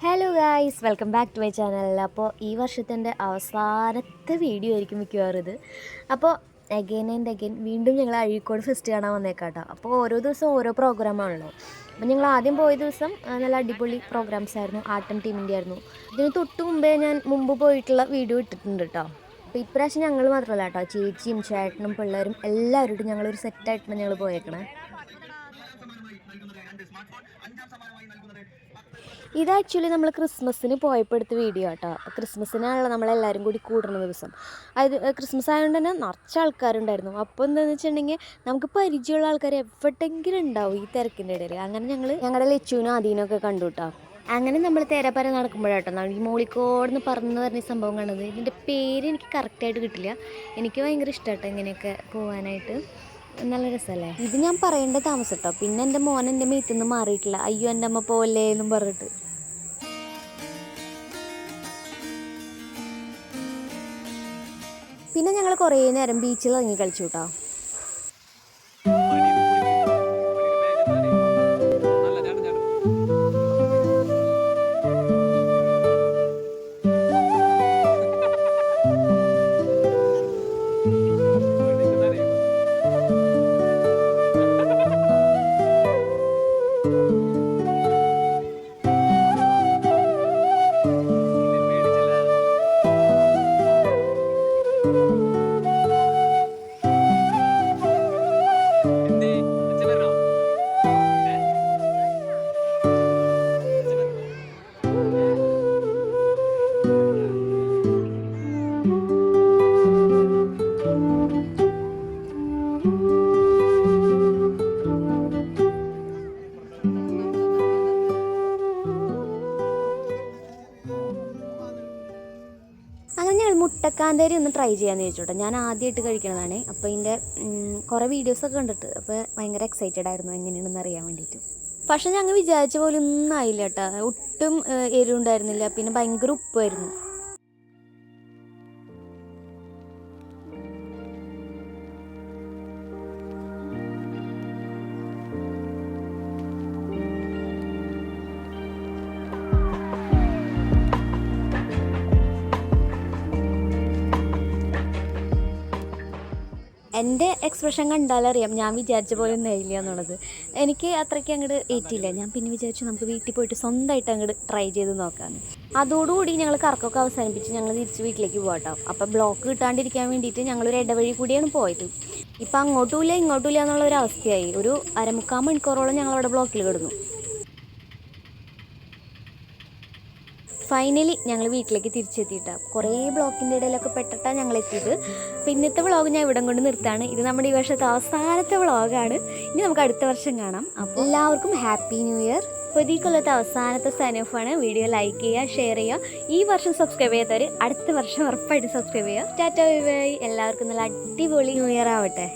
Hello guys, welcome back to my channel. അപ്പോൾ ഈ വർഷത്തിൻ്റെ അവസാനത്തെ വീഡിയോ ആയിരിക്കും മിക്കവാറും ഇത്. അപ്പോൾ അഗെയിൻ ആൻഡ് അഗെയിൻ വീണ്ടും ഞങ്ങൾ അഴീക്കോട് ഫെസ്റ്റ് കാണാൻ വന്നേക്കാട്ടോ. അപ്പോൾ ഓരോ ദിവസം ഓരോ പ്രോഗ്രാമാണല്ലോ. അപ്പോൾ ഞങ്ങൾ ആദ്യം പോയ ദിവസം നല്ല അടിപൊളി പ്രോഗ്രാംസ് ആയിരുന്നു. ആട്ടം ടീമിൻ്റെ ആയിരുന്നു. ഇതിന് തൊട്ട് മുമ്പേ ഞാൻ മുമ്പ് പോയിട്ടുള്ള വീഡിയോ ഇട്ടിട്ടുണ്ട് കേട്ടോ. അപ്പോൾ ഇപ്രാവശ്യം ഞങ്ങൾ മാത്രമല്ല കേട്ടോ, ചേച്ചിയും ചേട്ടനും പിള്ളേരും എല്ലാവരോടും ഞങ്ങളൊരു സെറ്റായിട്ടാണ് ഞങ്ങൾ പോയേക്കണേ. ഇത് ആക്ച്വലി നമ്മൾ ക്രിസ്മസിന് പോയപ്പോൾ എടുത്ത വീഡിയോ കേട്ടോ. ക്രിസ്മസിനാണല്ലോ നമ്മളെല്ലാവരും കൂടി കൂടുന്ന ദിവസം. അത് ക്രിസ്മസ് ആയതുകൊണ്ട് തന്നെ നിറച്ച ആൾക്കാരുണ്ടായിരുന്നു. അപ്പോൾ എന്താണെന്ന് വെച്ചിട്ടുണ്ടെങ്കിൽ നമുക്ക് പരിചയമുള്ള ആൾക്കാർ എവിടെയെങ്കിലും ഉണ്ടാവും ഈ തിരക്കിൻ്റെ ഇടയിൽ. അങ്ങനെ ഞങ്ങളുടെ ലച്ചുവിനും ആദീനൊക്കെ കണ്ടു കേട്ടോ. അങ്ങനെ നമ്മൾ തേരാപ്പാര നടക്കുമ്പോഴാട്ടോ ഈ മോളിക്കോടെന്ന് പറഞ്ഞു പറഞ്ഞ സംഭവം കണ്ടത്. ഇതിൻ്റെ പേര് എനിക്ക് കറക്റ്റായിട്ട് കിട്ടില്ല. എനിക്ക് ഭയങ്കര ഇഷ്ടമാട്ടോ ഇങ്ങനെയൊക്കെ പോകാനായിട്ട്. നല്ല രസമല്ലേ. ഇത് ഞാൻ പറയേണ്ട താമസം കേട്ടോ. പിന്നെ എൻ്റെ മോൻ എൻ്റെ മീറ്റിൽ നിന്ന് മാറിയിട്ടില്ല. അയ്യോ എൻ്റെ അമ്മ പോലെ എന്നും പറഞ്ഞിട്ട്. പിന്നെ ഞങ്ങൾ കുറേ നേരം ബീച്ചിൽ ഇറങ്ങി കളിച്ചു കേട്ടോ. അങ്ങനെ ഞങ്ങൾ മുട്ടക്കാന്തേരി ഒന്ന് ട്രൈ ചെയ്യാമെന്ന് ചോദിച്ചോട്ടെ. ഞാൻ ആദ്യമായിട്ട് കഴിക്കണതാണ്. അപ്പോൾ ഇതിൻ്റെ കുറേ വീഡിയോസൊക്കെ കണ്ടിട്ട് അപ്പോൾ ഭയങ്കര എക്സൈറ്റഡ് ആയിരുന്നു എങ്ങനെയാണെന്ന് അറിയാൻ വേണ്ടിയിട്ട്. പക്ഷേ ഞങ്ങൾ വിചാരിച്ച പോലെ ഒന്നും ആയില്ല കേട്ടോ. ഒട്ടും എരിവുണ്ടായിരുന്നില്ല. പിന്നെ ഭയങ്കര ഉപ്പായിരുന്നു. എൻ്റെ എക്സ്പ്രഷൻ കണ്ടാലറിയാം ഞാൻ വിചാരിച്ച പോലെ ഒന്നും ആയില്ല എന്നുള്ളത്. എനിക്ക് അത്രയ്ക്ക് അങ്ങോട്ട് ഏറ്റില്ല. ഞാൻ പിന്നെ വിചാരിച്ചു നമുക്ക് വീട്ടിൽ പോയിട്ട് സ്വന്തമായിട്ട് അങ്ങോട്ട് ട്രൈ ചെയ്ത് നോക്കാമെന്ന്. അതോടുകൂടി ഞങ്ങൾ കറക്കമൊക്കെ അവസാനിപ്പിച്ച് ഞങ്ങൾ തിരിച്ച് വീട്ടിലേക്ക് പോകാട്ടോ. അപ്പോൾ ബ്ലോക്ക് കിട്ടാണ്ടിരിക്കാൻ വേണ്ടിയിട്ട് ഞങ്ങളൊരു ഇടവഴി കൂടിയാണ് പോയത്. ഇപ്പം അങ്ങോട്ടുമില്ല ഇങ്ങോട്ടുമില്ല എന്നുള്ളൊരു അവസ്ഥയായി. ഒരു 1/4 മണിക്കൂറോളം ഞങ്ങളവിടെ ബ്ലോക്കിൽ കിടന്നു. ഫൈനലി ഞങ്ങൾ വീട്ടിലേക്ക് തിരിച്ചെത്തിയിട്ടാണ്. കുറേ ബ്ലോക്കിൻ്റെ ഇടയിലൊക്കെ പെട്ടിട്ടാണ് ഞങ്ങൾ എത്തിയത്. അപ്പോൾ ഇന്നത്തെ വ്ളോഗ് ഞാൻ ഇവിടം കൊണ്ട് നിർത്താണ്. ഇത് നമ്മുടെ ഈ വർഷത്തെ അവസാനത്തെ വ്ളോഗാണ്. ഇനി നമുക്ക് അടുത്ത വർഷം കാണാം. അപ്പോൾ എല്ലാവർക്കും ഹാപ്പി ന്യൂ ഇയർ. പുതിയ കൊല്ലത്തെ അവസാനത്തെ സൈൻ ഓഫാണ്. വീഡിയോ ലൈക്ക് ചെയ്യുക, ഷെയർ ചെയ്യുക. ഈ വർഷം സബ്സ്ക്രൈബ് ചെയ്യാത്തവർ അടുത്ത വർഷം ഉറപ്പായിട്ട് സബ്സ്ക്രൈബ് ചെയ്യുക. Tata bye bye. എല്ലാവർക്കും നല്ല അടിപൊളി ന്യൂ ഇയർ ആവട്ടെ.